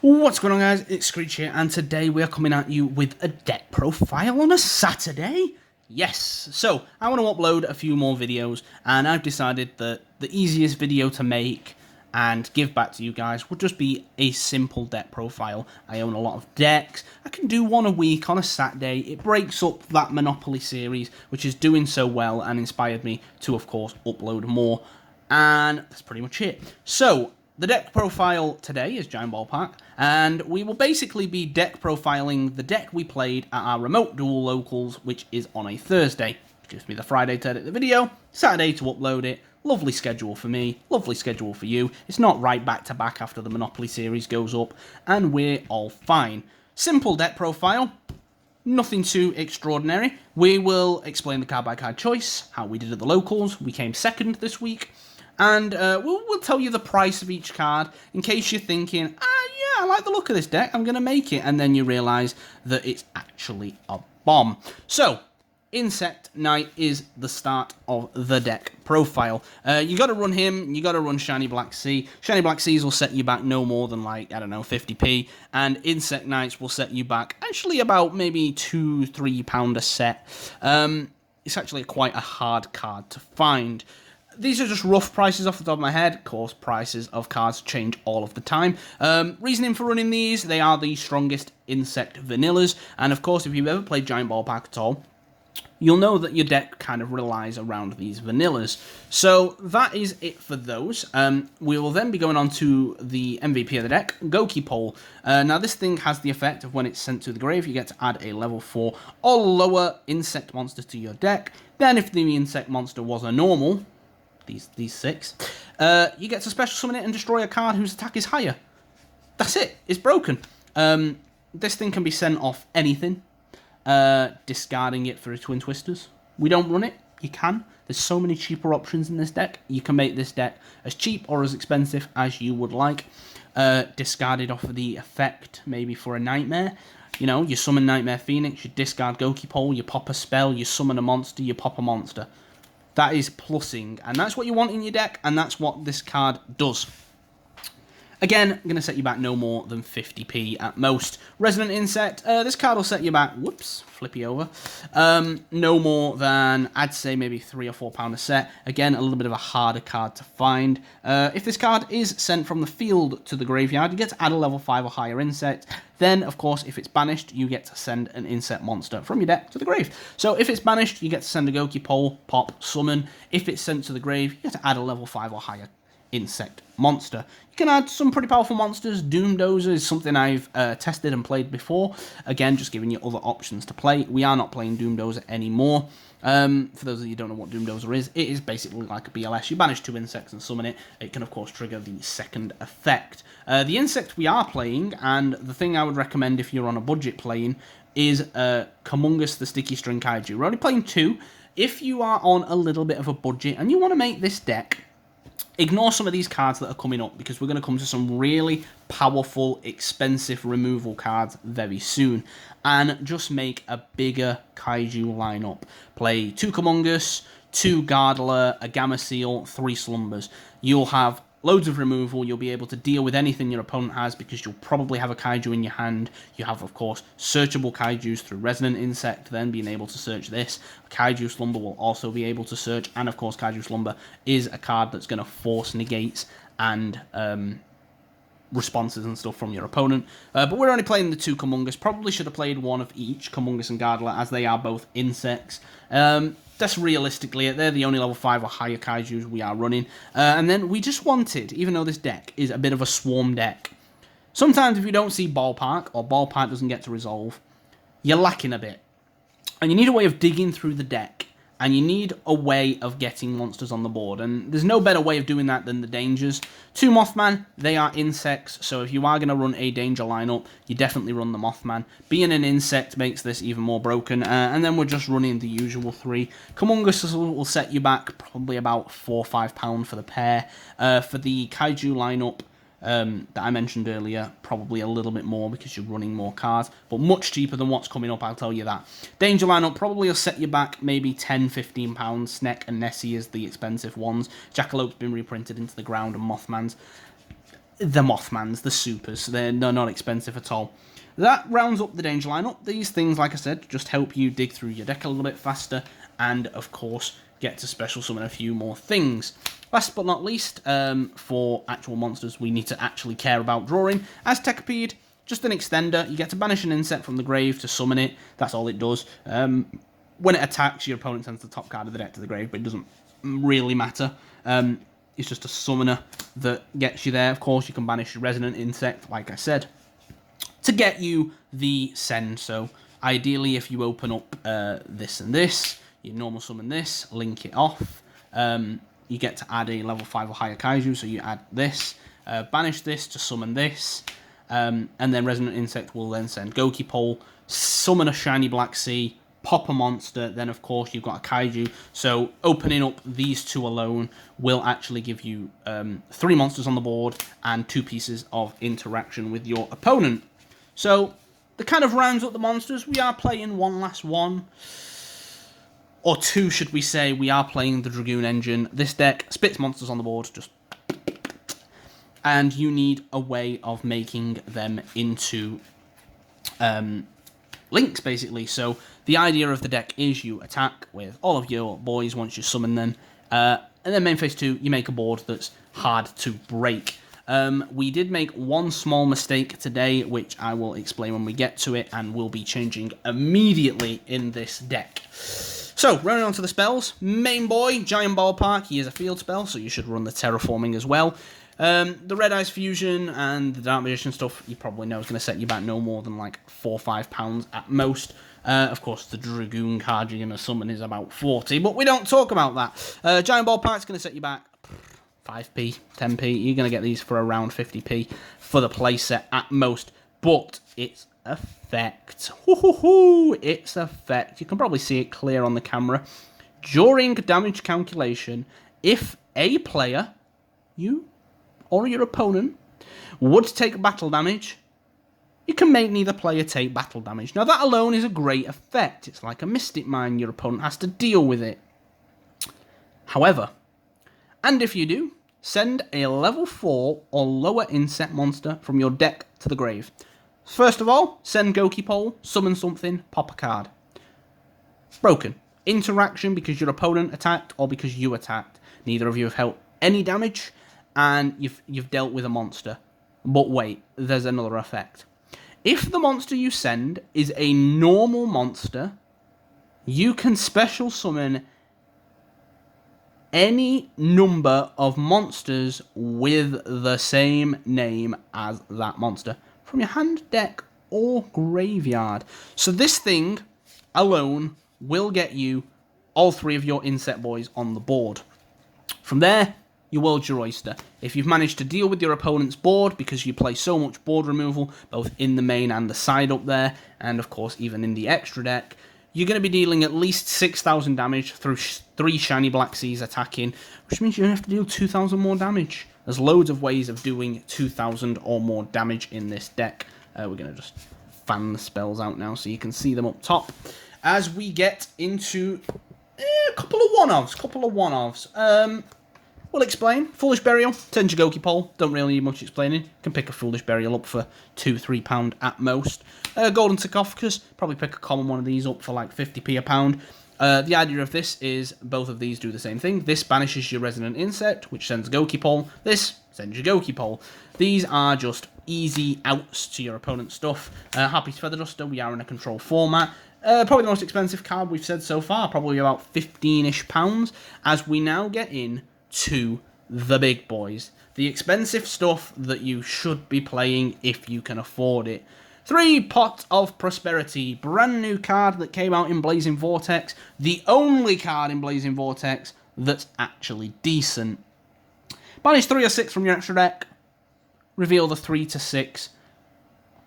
What's going on, guys? It's Screech here, and today we are coming at you with a deck profile on a Saturday. Yes, so I want to upload a few more videos, and I've decided that the easiest video to make and give back to you guys would just be a simple deck profile. I own a lot of decks. I can do one a week on a Saturday. It breaks up that Monopoly series, which is doing so well and inspired me to, of course, upload more. And that's pretty much it. So the deck profile today is Giant Ballpark, and we will basically be deck profiling the deck we played at our remote duel locals, which is on a Thursday. It gives me the Friday to edit the video, Saturday to upload it. Lovely schedule for me, lovely schedule for you. It's not right back to back after the Monopoly series goes up, and we're all fine. Simple deck profile. Nothing too extraordinary. We will explain the card by card choice, how we did at the locals. We came second this week. And we'll tell you the price of each card in case you're thinking, yeah, I like the look of this deck, I'm going to make it. And then you realise that it's actually a bomb. So, Insect Knight is the start of the deck profile. You got to run him, you got to run Shiny Black Sea. Shiny Black Seas will set you back no more than, like, I don't know, 50p. And Insect Knights will set you back actually about maybe £2-3 a set. It's actually quite a hard card to find. These are just rough prices off the top of my head. Of course, prices of cards change all of the time. Reasoning for running these, they are the strongest insect vanillas. And of course, if you've ever played Giant Ballpark at all, you'll know that your deck kind of relies around these vanillas. So that is it for those. We will then be going on to the MVP of the deck, Goof. Now this thing has the effect of when it's sent to the grave, you get to add a level 4 or lower insect monster to your deck. Then if the insect monster was a normal, these 6, you get to special summon it and destroy a card whose attack is higher. That's it. It's broken. This thing can be sent off anything. Discarding it for a Twin Twisters. We don't run it. You can. There's so many cheaper options in this deck. You can make this deck as cheap or as expensive as you would like. Discard it off of the effect, maybe for a Nightmare. You know, you summon Nightmare Phoenix, you discard Goof, you pop a spell, you summon a monster, you pop a monster. That is plussing, and that's what you want in your deck, and that's what this card does. Again, I'm going to set you back no more than 50p at most. Resonant Insect, this card will set you back, whoops, flippy over, no more than, I'd say, maybe £3 or £4 a set. Again, a little bit of a harder card to find. If this card is sent from the field to the graveyard, you get to add a level 5 or higher insect. Then, of course, if it's banished, you get to send an insect monster from your deck to the grave. So if it's banished, you get to send a Goof, pop, summon. If it's sent to the grave, you get to add a level 5 or higher insect monster. You can add some pretty powerful monsters. Dozers is something I've tested and played before. Again, just giving you other options to play. We are not playing Dozer anymore. For those of you who don't know what Dozer is, it is basically like a BLS. You banish 2 insects and summon it. It can, of course, trigger the second effect. The insect we are playing, and the thing I would recommend if you're on a budget playing, is Kamungus the Sticky String Kaiju. We're only playing 2. If you are on a little bit of a budget and you want to make this deck, ignore some of these cards that are coming up, because we're going to come to some really powerful, expensive removal cards very soon. And just make a bigger Kaiju lineup. Play 2 Kamungus, 2 Gardeler, a Gamma Seal, 3 Slumbers. You'll have loads of removal. You'll be able to deal with anything your opponent has, because you'll probably have a Kaiju in your hand. You have, of course, searchable Kaijus through Resonant Insect, then being able to search this. Kaiju Slumber will also be able to search, and of course Kaiju Slumber is a card that's going to force negates and responses and stuff from your opponent. But we're only playing the 2 Kamungus. Probably should have played one of each, Kamungus and Gardeler, as they are both insects. That's realistically it. They're the only level 5 or higher Kaijus we are running. And then we just wanted, even though this deck is a bit of a swarm deck, sometimes if you don't see Ballpark, or Ballpark doesn't get to resolve, you're lacking a bit. And you need a way of digging through the deck, and you need a way of getting monsters on the board. And there's no better way of doing that than the Dangers. 2 Mothman, they are insects, so if you are going to run a Danger lineup, you definitely run the Mothman. Being an insect makes this even more broken, and then we're just running the usual 3. Kamungus will set you back probably about £4 or £5 for the pair. For the Kaiju lineup, that I mentioned earlier, probably a little bit more because you're running more cards, but much cheaper than what's coming up, I'll tell you that. Danger lineup probably will set you back maybe £10-15. Sneck and Nessie is the expensive ones. Jackalope's been reprinted into the ground, and Mothman's. the Mothmans, the supers. They're not expensive at all. That rounds up the danger lineup. These things, like I said, just help you dig through your deck a little bit faster, and of course get to special summon a few more things. Last but not least, for actual monsters we need to actually care about drawing. Aztecapede, just an extender. You get to banish an insect from the grave to summon it. That's all it does. When it attacks, your opponent sends the top card of the deck to the grave, but it doesn't really matter. It's just a summoner that gets you there. Of course, you can banish a Resonant Insect, like I said, to get you the send. So ideally, if you open up this and this, you normal summon this, link it off. You get to add a level 5 or higher Kaiju, so you add this, banish this to summon this, and then Resonant Insect will then send Goki Pole, summon a Shiny Black Sea, pop a monster, then of course you've got a Kaiju. So opening up these two alone will actually give you 3 monsters on the board and 2 pieces of interaction with your opponent. So that kind of rounds up the monsters. We are playing one last one, or 2 should we say. We are playing the Dragoon engine. This deck spits monsters on the board, just, and you need a way of making them into links, basically. So the idea of the deck is you attack with all of your boys once you summon them, and then main phase 2, you make a board that's hard to break. We did make one small mistake today, which I will explain when we get to it, and will be changing immediately in this deck. So, running on to the spells. Main boy, Giant Ballpark. He is a field spell, so you should run the Terraforming as well. The Red Eyes Fusion and the Dark Magician stuff, you probably know, is going to set you back no more than like £4 or £5 at most. Of course, the Dragoon card you're going to summon is about 40, but we don't talk about that. Giant Ballpark's going to set you back 5p, 10p. You're going to get these for around 50p for the playset at most, but it's effect. It's effect. You can probably see it clear on the camera. During damage calculation, if a player, you or your opponent, would take battle damage, you can make neither player take battle damage. Now that alone is a great effect. It's like a Mystic Mine. Your opponent has to deal with it. However, and if you do, send a level 4 or lower insect monster from your deck to the grave. First of all, send Goki Pole, summon something, pop a card. Broken. Interaction because your opponent attacked or because you attacked. Neither of you have dealt any damage, and you've dealt with a monster. But wait, there's another effect. If the monster you send is a normal monster, you can special summon any number of monsters with the same name as that monster from your hand, deck, or graveyard. So this thing alone will get you all 3 of your insect boys on the board. From there, you world's your oyster. If you've managed to deal with your opponent's board, because you play so much board removal, both in the main and the side up there, and of course even in the extra deck, you're going to be dealing at least 6,000 damage through 3 Shiny Black Seas attacking, which means you're going to have to deal 2,000 more damage. There's loads of ways of doing 2,000 or more damage in this deck. We're going to just fan the spells out now so you can see them up top. As we get into a couple of one-offs. We'll explain. Foolish Burial, turns your Goki Pole. Don't really need much explaining. Can pick a Foolish Burial up for £2-3 at most. Golden Sarcophagus, probably pick a common one of these up for like 50p a pound. The idea of this is both of these do the same thing. This banishes your Resonant Insect, which sends Goki Pole. This sends your Goki Pole. These are just easy outs to your opponent's stuff. Happy Feather Duster, we are in a control format. Probably the most expensive card we've said so far, probably about 15-ish pounds, as we now get in to the big boys. The expensive stuff that you should be playing if you can afford it. 3 Pot of Prosperity, brand new card that came out in Blazing Vortex, the only card in Blazing Vortex that's actually decent. Banish 3 or 6 from your extra deck, reveal the 3 to 6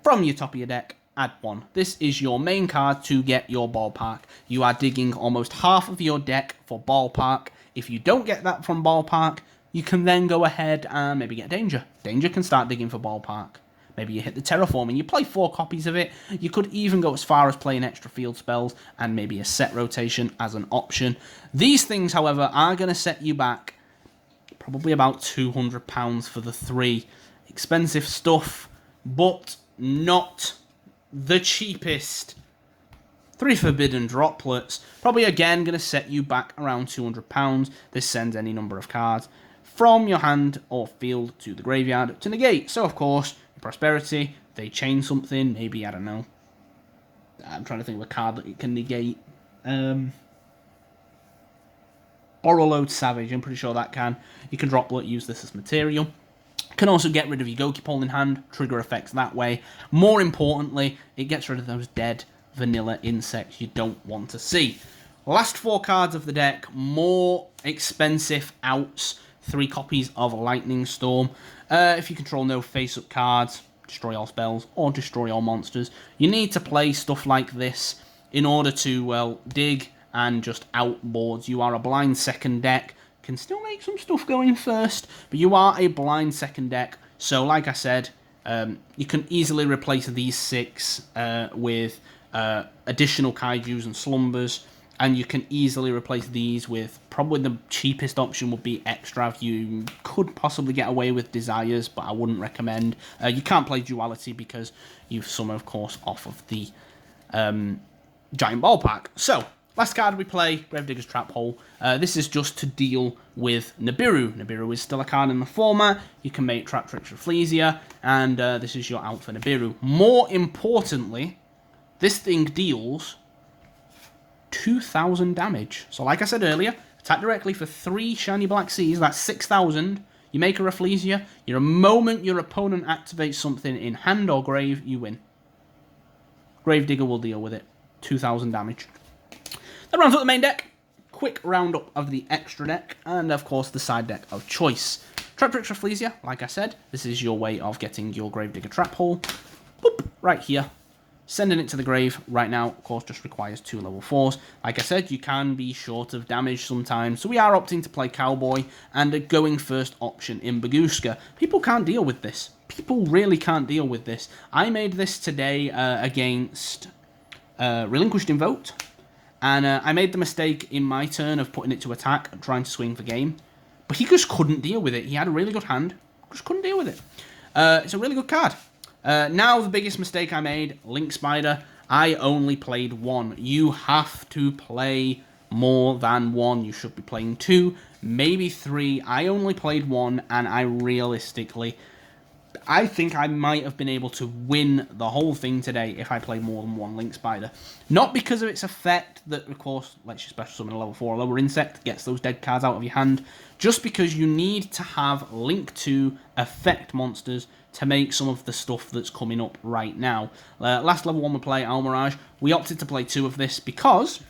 from your top of your deck, add 1. This is your main card to get your Ballpark. You are digging almost half of your deck for Ballpark. If you don't get that from Ballpark, you can then go ahead and maybe get Danger. Danger can start digging for Ballpark. Maybe you hit the Terraforming, you play 4 copies of it. You could even go as far as playing extra field spells and maybe a set rotation as an option. These things, however, are going to set you back probably about £200 for the 3. expensive stuff, but not the cheapest. 3 Forbidden Droplets, probably again going to set you back around £200. This sends any number of cards from your hand or field to the graveyard to negate. So, of course, Prosperity, they chain something, maybe, I don't know. I'm trying to think of a card that it can negate. Borrowload Savage, I'm pretty sure that can. You can Droplet, use this as material. Can also get rid of your Yugioh in hand, trigger effects that way. More importantly, it gets rid of those dead vanilla insects you don't want to see. Last 4 cards of the deck, more expensive outs. 3 copies of Lightning Storm. If you control no face-up cards, destroy all spells, or destroy all monsters, you need to play stuff like this in order to, well, dig and just outboards. You are a blind second deck. Can still make some stuff going first, but you are a blind second deck. So, like I said, you can easily replace these 6 with additional kaijus and slumbers, and you can easily replace these with probably the cheapest option would be extra. You could possibly get away with desires, but I wouldn't recommend. You can't play duality because you've summon, of course, off of the giant ballpark. So, last card we play, Gravedigger's Trap Hole. This is just to deal with Nibiru. Nibiru is still a card in the format. You can make Trap Tricks Rafflesia, and this is your out for Nibiru. More importantly, this thing deals 2,000 damage. So like I said earlier, attack directly for 3 shiny black seas, that's 6,000. You make a Rafflesia, the moment your opponent activates something in hand or grave, you win. Gravedigger will deal with it. 2,000 damage. That rounds up the main deck. Quick roundup of the extra deck, and of course the side deck of choice. Trap Tricks Rafflesia, like I said, this is your way of getting your Gravedigger Trap Hole. Boop, right here. Sending it to the grave right now, of course, just requires 2 level 4s. Like I said, you can be short of damage sometimes, so we are opting to play Cowboy and a going first option in Baguska. People can't deal with this. People really can't deal with this. I made this today against Relinquished Invoke, and I made the mistake in my turn of putting it to attack and trying to swing for game, but he just couldn't deal with it. He had a really good hand, just couldn't deal with it. It's a really good card. Now, the biggest mistake I made, Link Spider, I only played 1. You have to play more than 1. You should be playing 2, maybe 3. I only played 1, and I think I might have been able to win the whole thing today if I played more than 1 Link Spider. Not because of its effect that, of course, lets you special summon a level 4 or lower insect, gets those dead cards out of your hand, just because you need to have Link 2 effect monsters to make some of the stuff that's coming up right now. Last level 1 we play Almirage. We opted to play 2 of this because,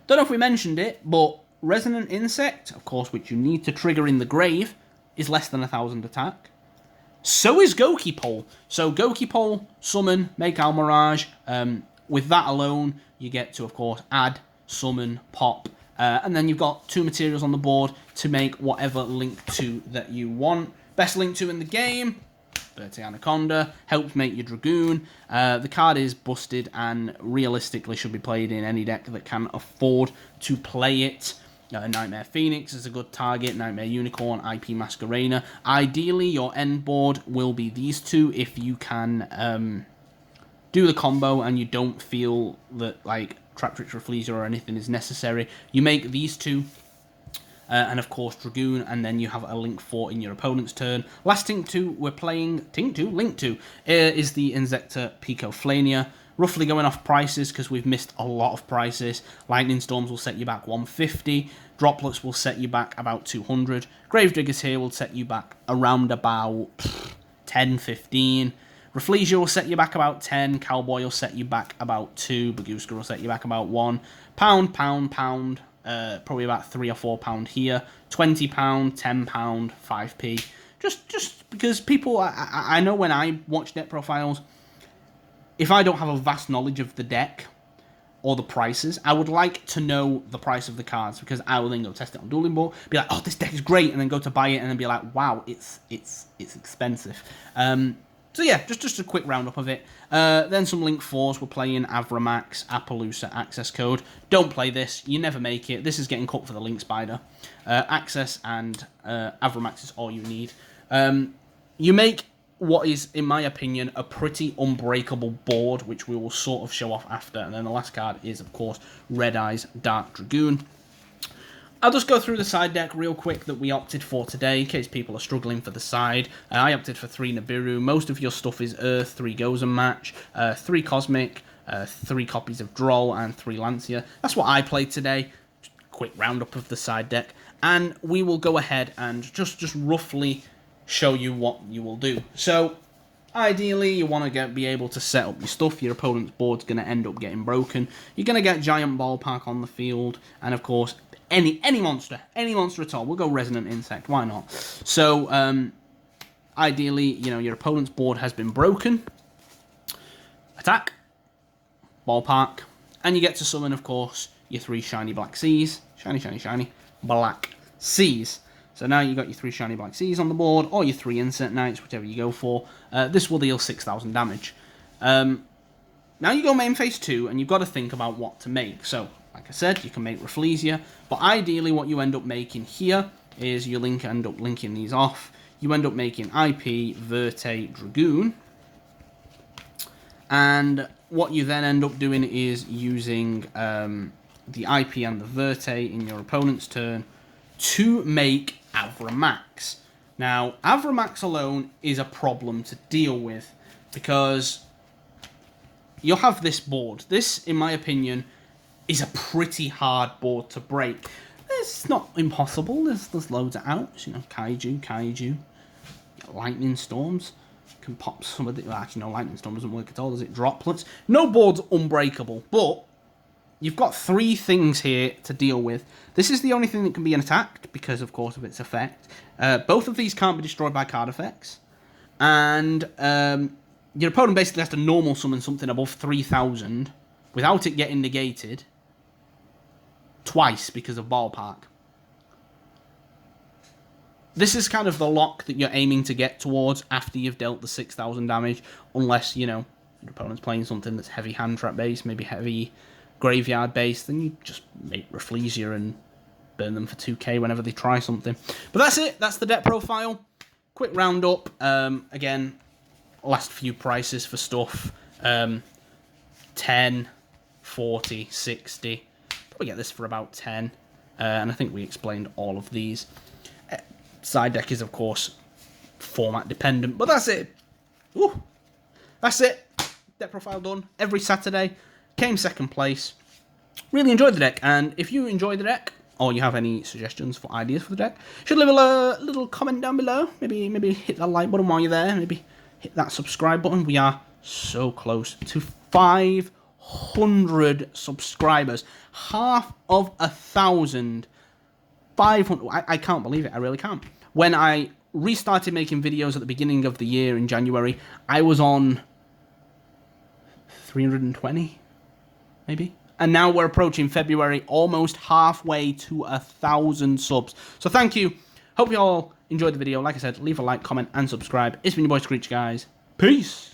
don't know if we mentioned it, but Resonant Insect, of course, which you need to trigger in the grave, is less than 1,000 attack. So is Gokipole. So Gokipole, summon, make Almirage. With that alone, you get to, of course, add, summon, pop. And then you've got 2 materials on the board to make whatever Link 2 that you want. Best Link 2 in the game, Bertie Anaconda, helps make your Dragoon. The card is busted and realistically should be played in any deck that can afford to play it. Nightmare Phoenix is a good target, Nightmare Unicorn, IP Masquerena. Ideally, your end board will be these 2 if you can do the combo and you don't feel that like Trap Tricks Rafflesia or anything is necessary. You make these 2. And of course Dragoon, and then you have a Link 4 in your opponent's turn. Last Link 2 we're playing, Link 2, is the Insecta Picoflania. Roughly going off prices because we've missed a lot of prices. Lightning Storms will set you back 150. Droplets will set you back about 200. Gravediggers here will set you back around about 10, 15. Rafflesia will set you back about 10. Cowboy will set you back about 2. Baguska will set you back about 1. Pound. Probably about £3 or £4 here. £20, £10, 5p. Just because people, I know when I watch deck profiles, if I don't have a vast knowledge of the deck or the prices, I would like to know the price of the cards because I will then go test it on Dueling Board, be like, oh, this deck is great, and then go to buy it and then be like, wow, it's expensive. So yeah, just a quick roundup of it. Then some Link 4s. We're playing Avramax, Appaloosa, Access Code. Don't play this. You never make it. This is getting cut for the Link Spider. Access and Avramax is all you need. you make what is, in my opinion, a pretty unbreakable board, which we will sort of show off after. And then the last card is, of course, Red Eyes Dark Dragoon. I'll just go through the side deck real quick that we opted for today, in case people are struggling for the side. I opted for 3 Nibiru. Most of your stuff is Earth, 3 Gozen Match, 3 Cosmic, 3 copies of Droll, and 3 Lancia. That's what I played today. Just a quick roundup of the side deck. And we will go ahead and just roughly show you what you will do. So, ideally, you want to be able to set up your stuff. Your opponent's board's going to end up getting broken. You're going to get Giant Ballpark on the field, and of course, any monster at all. We'll go Resonant Insect, why not? So, ideally, you know, your opponent's board has been broken. Attack, Ballpark, and you get to summon, of course, your 3 Shiny Black Seas. Shiny, Black Seas. So now you've got your 3 Shiny Black Seas on the board, or your 3 Insect Knights, whichever you go for. This will deal 6,000 damage. Now you go main phase 2, and you've got to think about what to make. So, like I said, you can make Rafflesia, but ideally what you end up making here is you end up linking these off. You end up making IP, Verte, Dragoon, and what you then end up doing is using the IP and the Verte in your opponent's turn to make Avramax. Now, Avramax alone is a problem to deal with, because you'll have this board. This, in my opinion, is a pretty hard board to break. It's not impossible. There's loads of outs. You know, Kaiju, Lightning Storms. Can pop some of the... Well, actually, no, Lightning Storm doesn't work at all, does it? Droplets. No board's unbreakable, but you've got 3 things here to deal with. This is the only thing that can be attacked, because, of course, of its effect. Both of these can't be destroyed by card effects. And your opponent basically has to normal summon something above 3,000 without it getting negated twice because of Ballpark. This is kind of the lock that you're aiming to get towards after you've dealt the 6,000 damage, unless, you know, your opponent's playing something that's heavy hand trap based, maybe heavy graveyard based, then you just make Rafflesia and burn them for 2k whenever they try something. But that's it. That's the deck profile. Quick roundup. Again, last few prices for stuff. 10, 40, 60. Probably get this for about 10. And I think we explained all of these. Side deck is, of course, format dependent. But that's it. Woo. That's it. Deck profile done. Every Saturday. Came second place. Really enjoyed the deck. And if you enjoyed the deck, or you have any suggestions for ideas for the deck, you should leave a little comment down below. Maybe hit that like button while you're there. Maybe hit that subscribe button. We are so close to 500 subscribers. Half of 1,000. 500. I can't believe it. I really can't. When I restarted making videos at the beginning of the year in January, I was on 320, maybe. And now we're approaching February, almost halfway to 1,000 subs. So thank you. Hope you all enjoyed the video. Like I said, leave a like, comment, and subscribe. It's been your boy Screech, guys. Peace.